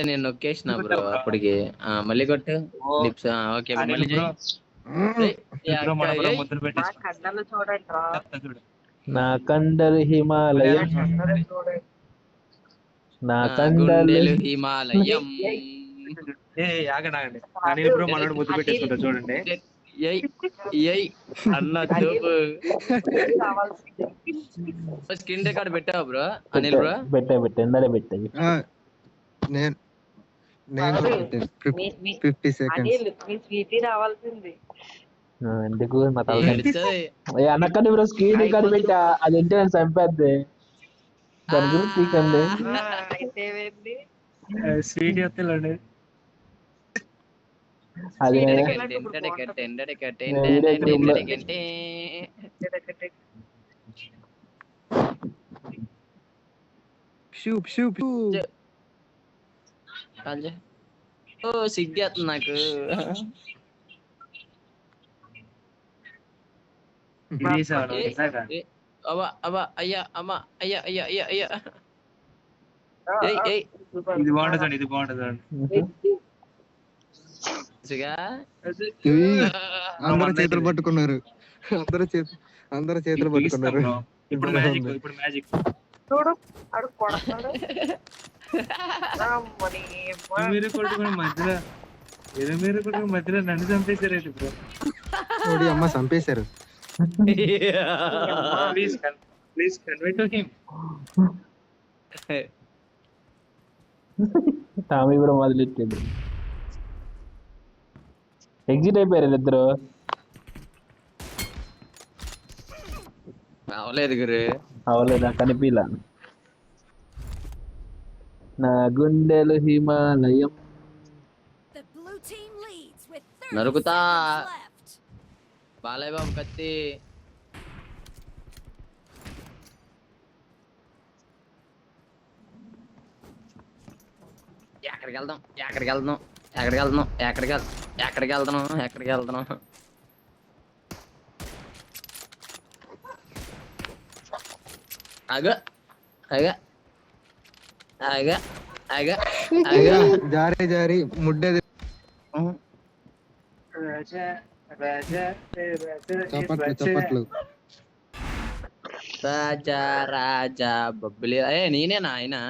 నేను నొక్కేసిన బ్రో కొట్టావు బ్రో అప్పటికి. మళ్ళీ కొట్టు ఓ లిప్స్. ఓకే అనిల్ మళ్ళీ బ్రో చెయ్యి. ఏయ్, ఏ అనిల్ బ్రో అక్క, మన బ్రో ఏయ్. ముద్దులు నా పెట్టేసుకో కళ్ళలో చూడండి రా. చెప్తా చూడు నా కండలు మళ్ళీ హిమాలయం, అనిల్ చూడు కళ్ళలో చూడండి. నా నా కండలు గుండెలు హిమాలయం. ఏ ఆగండి ఆగండి అనిల్ బ్రో మనోడు ముద్దు పెట్టేసుకుంటా చూడండి ఏయ్ ఏయ్ అన్న చూపు. కావాల్సింది స్క్రీన్ రికార్డ్ పెట్టావా బ్రో అనిల్ బ్రో? పెట్టా ఇందాడే పెట్టాయి. నేను నేను కూడా పెట్టాను. 50 seconds. అనిల్ మీ స్వీటీ రావాల్సింది. ఎందుకు మా తలకాయ ఏడుస్తుంది. అనకండి బ్రో, స్క్రీన్ రికార్డ్ పెట్టా, అది ఇంటే నేను చంపేద్ది. దాని గురించి తీకండి. అయితే ఏమైంది? స్వీట్ చెప్తాండి అది షూప్ షూప్ ఓ సిగ్గేస్తుంది నాకు. అవ్వా అవ్వా అయ్యా అమ్మ అయ్యా అయ్యా అయ్యా అయ్యా. ఏయ్ ఏయ్ ఇది బాగుంటుంది ఇది బాగుంటుంది అందరూ చేతులు పట్టుకున్నారు. అందరూ చేతులు పట్టుకున్నారు. ఇప్పుడు మ్యాజిక్ ఇప్పుడు మ్యాజిక్ చూడు అడు కొడతాడు. అమ్మని అమ్మ. మీరు కొట్టుకుని మధ్యలో మీరు కొట్టుకుని మధ్యలో నన్ను చంపేశారు బ్రో. ఓడి అమ్మ చంపేశారు. Please convey to him. Tommy కూడా మొదలెట్టింది. ఎగ్జిట్ అయిపోయారు ఇద్దరు. అవలేదు గురు. అవలేదా? కనిపిలా. నా గుండెలు హిమాలయం. నరుకుతా బాలయ్య బాబు కత్తి. ఎక్కడికి వెళ్దాం ఎక్కడికి వెళ్దాం ఎక్కడికి వెళ్తున్నాం ఎక్కడికి వెళ్తున్నాం. అగ అగ అగ అగ అగ జారి ముడ్డేది. చప్పట్లు రాజా రాజా బొబ్బిలి. నేనేనా ఆయన?